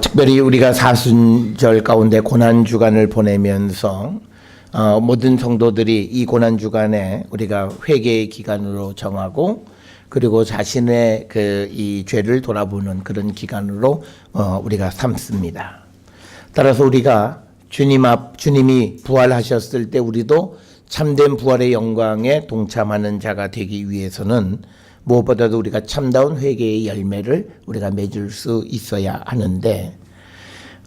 특별히 우리가 사순절 가운데 고난주간을 보내면서 모든 성도들이 이 고난주간에 우리가 회개의 기간으로 정하고 그리고 자신의 이 죄를 돌아보는 그런 기간으로 우리가 삼습니다. 따라서 우리가 주님이 부활하셨을 때 우리도 참된 부활의 영광에 동참하는 자가 되기 위해서는 무엇보다도 우리가 참다운 회개의 열매를 우리가 맺을 수 있어야 하는데,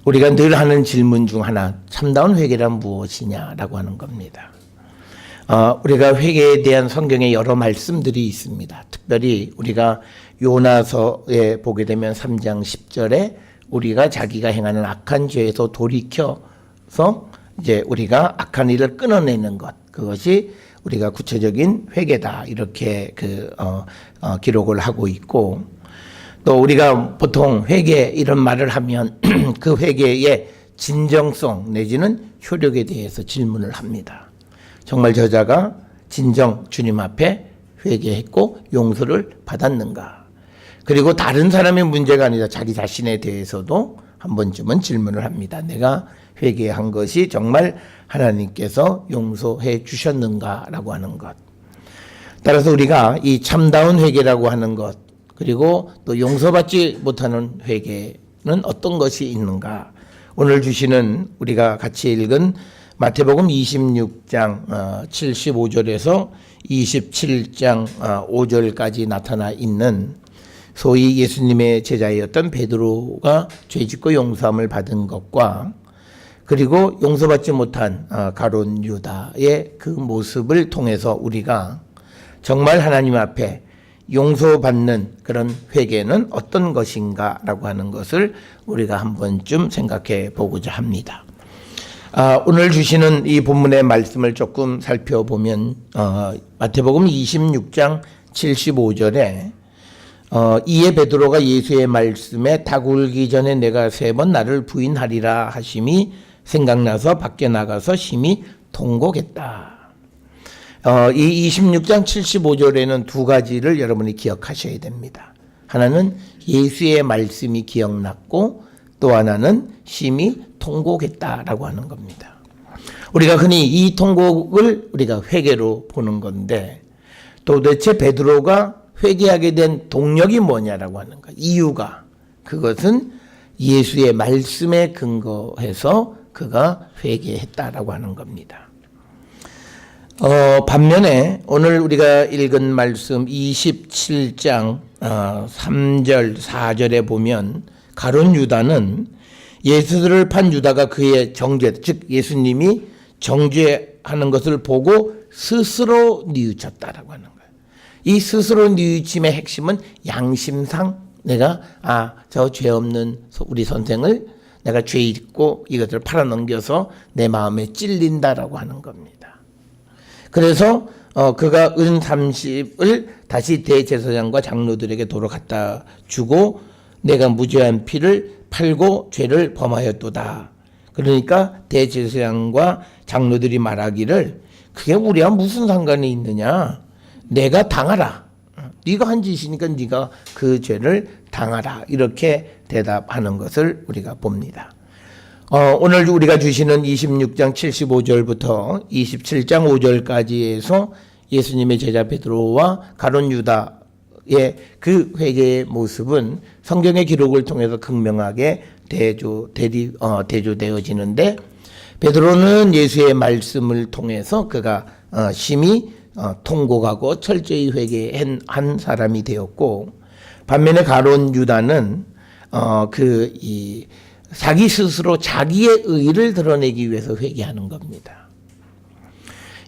우리가 늘 하는 질문 중 하나, 참다운 회개란 무엇이냐라고 하는 겁니다. 우리가 회개에 대한 성경의 여러 말씀들이 있습니다. 특별히 우리가 요나서에 보게 되면 3장 10절에 우리가 자기가 행하는 악한 죄에서 돌이켜서 이제 우리가 악한 일을 끊어내는 것, 그것이 우리가 구체적인 회개다, 이렇게 기록을 하고 있고, 또 우리가 보통 회개 이런 말을 하면 그 회개의 진정성 내지는 효력에 대해서 질문을 합니다. 정말 저자가 진정 주님 앞에 회개했고 용서를 받았는가? 그리고 다른 사람의 문제가 아니라 자기 자신에 대해서도 한 번쯤은 질문을 합니다. 내가 회개한 것이 정말 하나님께서 용서해 주셨는가라고 하는 것. 따라서 우리가 이 참다운 회개라고 하는 것, 그리고 또 용서받지 못하는 회개는 어떤 것이 있는가? 오늘 주시는 우리가 같이 읽은 마태복음 26장 75절에서 27장 5절까지 나타나 있는 소위 예수님의 제자였던 베드로가 죄짓고 용서함을 받은 것과 그리고 용서받지 못한 가룟 유다의 그 모습을 통해서 우리가 정말 하나님 앞에 용서받는 그런 회개는 어떤 것인가라고 하는 것을 우리가 한 번쯤 생각해 보고자 합니다. 오늘 주시는 이 본문의 말씀을 조금 살펴보면 마태복음 26장 75절에 이에 베드로가 예수의 말씀에 닭 울기 전에 내가 3번 나를 부인하리라 하심이 생각나서 밖에 나가서 심히 통곡했다. 이 26장 75절에는 두 가지를 여러분이 기억하셔야 됩니다. 하나는 예수의 말씀이 기억났고 또 하나는 심히 통곡했다라고 하는 겁니다. 우리가 흔히 이 통곡을 우리가 회개로 보는 건데, 도대체 베드로가 회개하게 된 동력이 뭐냐라고 하는 것, 이유가, 그것은 예수의 말씀에 근거해서 그가 회개했다라고 하는 겁니다. 반면에 오늘 우리가 읽은 말씀 27장 3절 4절에 보면 가룟 유다는 예수를 판 유다가 그의 정죄, 즉 예수님이 정죄하는 것을 보고 스스로 뉘우쳤다라고 하는 거예요. 이 스스로 뉘우침의 핵심은 양심상 내가 저 죄 없는 우리 선생을 내가 죄 있고 이것을 팔아넘겨서 내 마음에 찔린다라고 하는 겁니다. 그래서 그가 은 30을 다시 대제사장과 장로들에게 도로 갖다 주고 내가 무죄한 피를 팔고 죄를 범하였도다. 그러니까 대제사장과 장로들이 말하기를 그게 우리와 무슨 상관이 있느냐? 내가 당하라. 네가 한 짓이니까 네가 그 죄를 당하라. 이렇게 대답하는 것을 우리가 봅니다. 오늘 우리가 주시는 26장 75절부터 27장 5절까지에서 예수님의 제자 베드로와 가룟 유다의 그 회개의 모습은 성경의 기록을 통해서 극명하게 대조되어지는데, 베드로는 예수의 말씀을 통해서 그가 심히 통곡하고 철저히 회개한 사람이 되었고, 반면에 가룟 유다는 자기 스스로 자기의 의를 드러내기 위해서 회개하는 겁니다.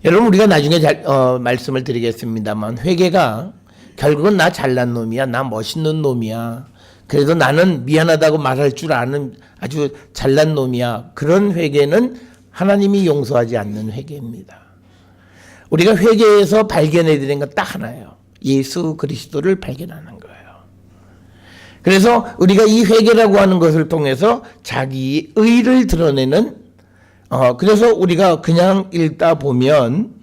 여러분, 우리가 나중에 말씀을 드리겠습니다만, 회개가 결국은 나 잘난 놈이야, 나 멋있는 놈이야, 그래도 나는 미안하다고 말할 줄 아는 아주 잘난 놈이야, 그런 회개는 하나님이 용서하지 않는 회개입니다. 우리가 회개에서 발견해야 되는 건 딱 하나예요. 예수 그리스도를 발견하는 거예요. 그래서 우리가 이 회개라고 하는 것을 통해서 자기 의를 드러내는, 그래서 우리가 그냥 읽다 보면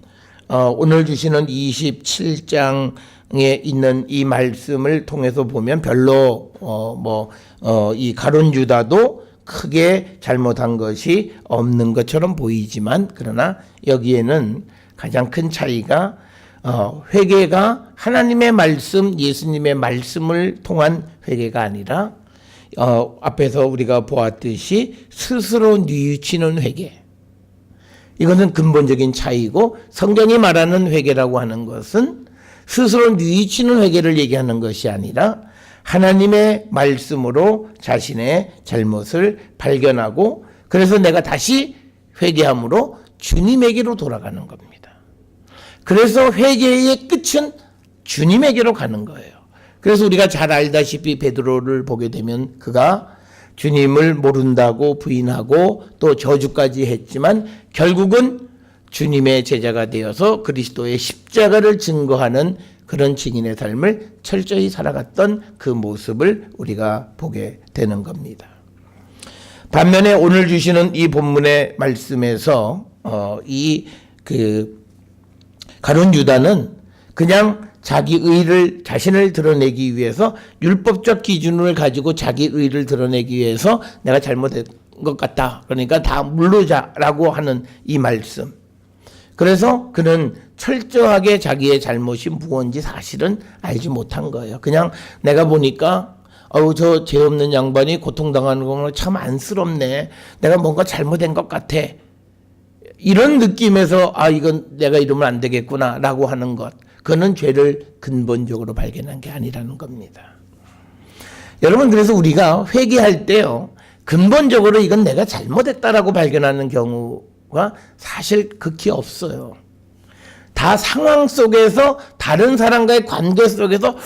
오늘 주시는 27장 있는 이 말씀을 통해서 보면 별로 이 가룟 유다도 크게 잘못한 것이 없는 것처럼 보이지만, 그러나 여기에는 가장 큰 차이가 회개가 하나님의 말씀, 예수님의 말씀을 통한 회개가 아니라 앞에서 우리가 보았듯이 스스로 뉘우치는 회개. 이것은 근본적인 차이고, 성경이 말하는 회개라고 하는 것은 스스로 뉘우치는 회개를 얘기하는 것이 아니라 하나님의 말씀으로 자신의 잘못을 발견하고, 그래서 내가 다시 회개함으로 주님에게로 돌아가는 겁니다. 그래서 회개의 끝은 주님에게로 가는 거예요. 그래서 우리가 잘 알다시피 베드로를 보게 되면 그가 주님을 모른다고 부인하고 또 저주까지 했지만 결국은 주님의 제자가 되어서 그리스도의 십자가를 증거하는 그런 증인의 삶을 철저히 살아갔던 그 모습을 우리가 보게 되는 겁니다. 반면에 오늘 주시는 이 본문의 말씀에서 가룟 유다는 그냥 자기 의를, 자신을 드러내기 위해서 율법적 기준을 가지고 자기 의를 드러내기 위해서 내가 잘못한 것 같다, 그러니까 다 물르자라고 하는 이 말씀. 그래서 그는 철저하게 자기의 잘못이 무언지 사실은 알지 못한 거예요. 그냥 내가 보니까 저 죄 없는 양반이 고통당하는 거 참 안쓰럽네, 내가 뭔가 잘못된 것 같아, 이런 느낌에서 이건 내가 이러면 안 되겠구나 라고 하는 것, 그거는 죄를 근본적으로 발견한 게 아니라는 겁니다. 여러분, 그래서 우리가 회개할 때요, 근본적으로 이건 내가 잘못했다라고 발견하는 경우가 사실 극히 없어요. 다 상황 속에서, 다른 사람과의 관계 속에서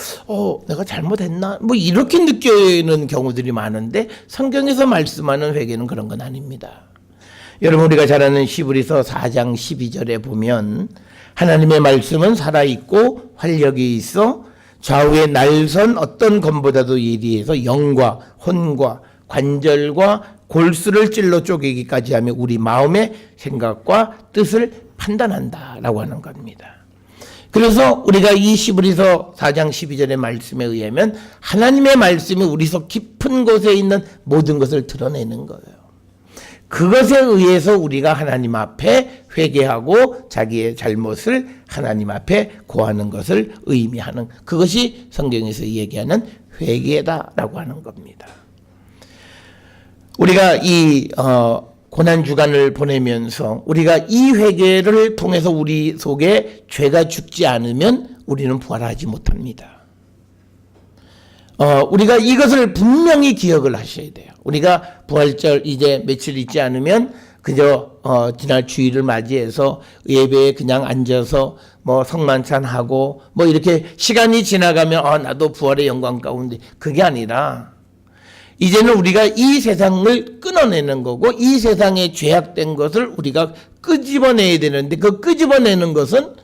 내가 잘못했나? 이렇게 느끼는 경우들이 많은데, 성경에서 말씀하는 회개는 그런 건 아닙니다. 여러분, 우리가 잘 아는 히브리서 4장 12절에 보면 하나님의 말씀은 살아있고 활력이 있어 좌우에 날선 어떤 검보다도 예리해서 영과 혼과 관절과 골수를 찔러 쪼개기까지 하며 우리 마음의 생각과 뜻을 판단한다라고 하는 겁니다. 그래서 우리가 이 히브리서 4장 12절의 말씀에 의하면 하나님의 말씀이 우리 속 깊은 곳에 있는 모든 것을 드러내는 거예요. 그것에 의해서 우리가 하나님 앞에 회개하고 자기의 잘못을 하나님 앞에 고하는 것을 의미하는, 그것이 성경에서 얘기하는 회개다라고 하는 겁니다. 우리가 이 고난주간을 보내면서 우리가 이 회개를 통해서 우리 속에 죄가 죽지 않으면 우리는 부활하지 못합니다. 우리가 이것을 분명히 기억을 하셔야 돼요. 우리가 부활절 이제 며칠 있지 않으면 그저 지난 주일을 맞이해서 예배에 그냥 앉아서 성만찬하고 이렇게 시간이 지나가면 나도 부활의 영광 가운데, 그게 아니라 이제는 우리가 이 세상을 끊어내는 거고 이 세상에 죄악된 것을 우리가 끄집어내야 되는데, 그 끄집어내는 것은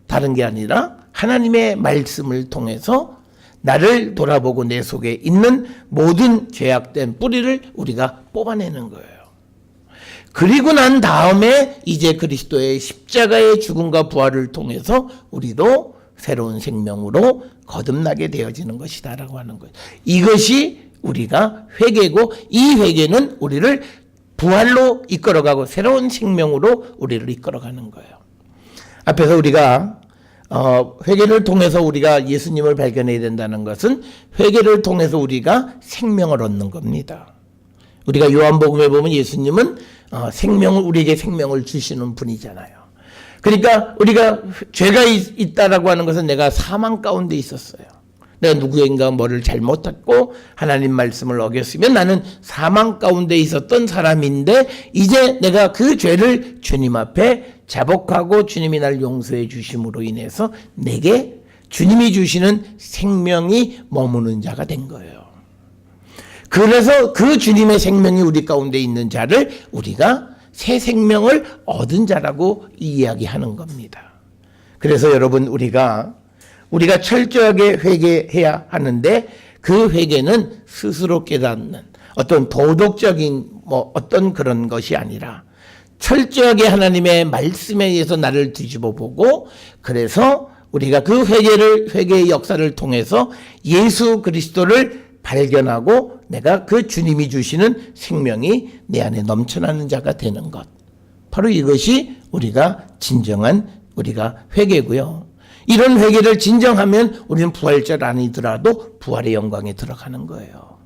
다른 게 아니라 하나님의 말씀을 통해서 나를 돌아보고 내 속에 있는 모든 죄악된 뿌리를 우리가 뽑아내는 거예요. 그리고 난 다음에 이제 그리스도의 십자가의 죽음과 부활을 통해서 우리도 새로운 생명으로 거듭나게 되어지는 것이다라고 하는 거예요. 이것이 우리가 회개고, 이 회개는 우리를 부활로 이끌어가고 새로운 생명으로 우리를 이끌어가는 거예요. 앞에서 우리가 회개를 통해서 우리가 예수님을 발견해야 된다는 것은 회개를 통해서 우리가 생명을 얻는 겁니다. 우리가 요한복음에 보면 예수님은 우리에게 생명을 주시는 분이잖아요. 그러니까 우리가 죄가 있다라고 하는 것은 내가 사망 가운데 있었어요. 내가 누구인가 뭐를 잘못했고 하나님 말씀을 어겼으면 나는 사망 가운데 있었던 사람인데, 이제 내가 그 죄를 주님 앞에 자복하고 주님이 날 용서해 주심으로 인해서 내게 주님이 주시는 생명이 머무는 자가 된 거예요. 그래서 그 주님의 생명이 우리 가운데 있는 자를 우리가 새 생명을 얻은 자라고 이야기하는 겁니다. 그래서 여러분, 우리가 철저하게 회개해야 하는데, 그 회개는 스스로 깨닫는 어떤 도덕적인 어떤 그런 것이 아니라 철저하게 하나님의 말씀에 의해서 나를 뒤집어 보고, 그래서 우리가 그 회개의 역사를 통해서 예수 그리스도를 발견하고 내가 그 주님이 주시는 생명이 내 안에 넘쳐나는 자가 되는 것. 바로 이것이 우리가 진정한 우리가 회개고요. 이런 회개를 진정하면 우리는 부활절 아니더라도 부활의 영광에 들어가는 거예요.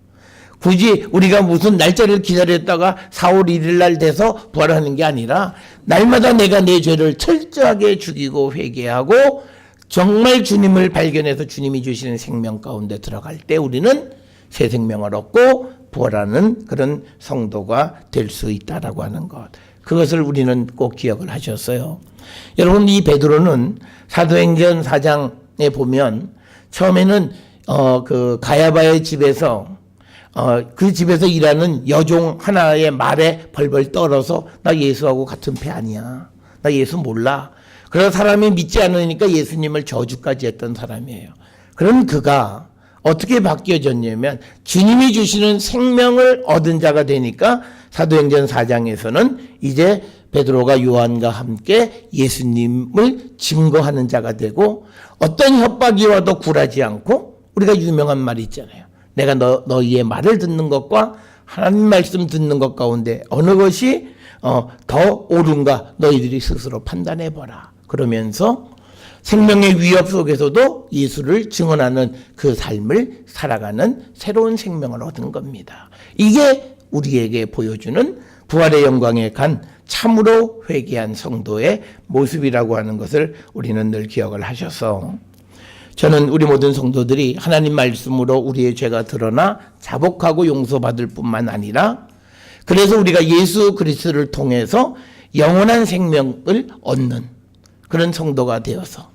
굳이 우리가 무슨 날짜를 기다렸다가 4월 1일 날 돼서 부활하는 게 아니라 날마다 내가 내 죄를 철저하게 죽이고 회개하고 정말 주님을 발견해서 주님이 주시는 생명 가운데 들어갈 때 우리는 새 생명을 얻고 부활하는 그런 성도가 될 수 있다라고 하는 것. 그것을 우리는 꼭 기억을 하셨어요. 여러분, 이 베드로는 사도행전 4장에 보면 처음에는 그 가야바의 집에서 그 집에서 일하는 여종 하나의 말에 벌벌 떨어서 나 예수하고 같은 배 아니야. 나 예수 몰라. 그래서 사람이 믿지 않으니까 예수님을 저주까지 했던 사람이에요. 그런 그가 어떻게 바뀌어졌냐면 주님이 주시는 생명을 얻은 자가 되니까 사도행전 4장에서는 이제 베드로가 요한과 함께 예수님을 증거하는 자가 되고 어떤 협박이 와도 굴하지 않고 우리가 유명한 말이 있잖아요. 내가 너희의 말을 듣는 것과 하나님 말씀 듣는 것 가운데 어느 것이 더 옳은가 너희들이 스스로 판단해보라. 그러면서 생명의 위협 속에서도 예수를 증언하는 그 삶을 살아가는 새로운 생명을 얻은 겁니다. 이게 우리에게 보여주는 부활의 영광에 간 참으로 회개한 성도의 모습이라고 하는 것을 우리는 늘 기억을 하셔서 저는 우리 모든 성도들이 하나님 말씀으로 우리의 죄가 드러나 자복하고 용서받을 뿐만 아니라 그래서 우리가 예수 그리스도를 통해서 영원한 생명을 얻는 그런 성도가 되어서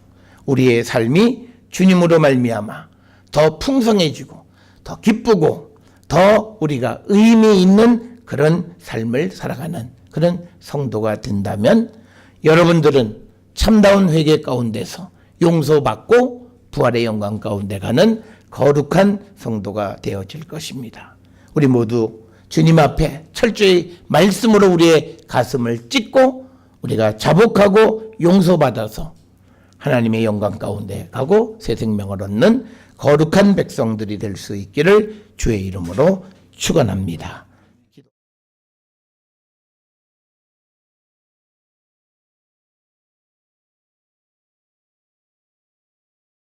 우리의 삶이 주님으로 말미암아 더 풍성해지고 더 기쁘고 더 우리가 의미 있는 그런 삶을 살아가는 그런 성도가 된다면 여러분들은 참다운 회개 가운데서 용서받고 부활의 영광 가운데 가는 거룩한 성도가 되어질 것입니다. 우리 모두 주님 앞에 철저히 말씀으로 우리의 가슴을 찢고 우리가 자복하고 용서받아서 하나님의 영광 가운데 가고 새 생명을 얻는 거룩한 백성들이 될 수 있기를 주의 이름으로 축원합니다.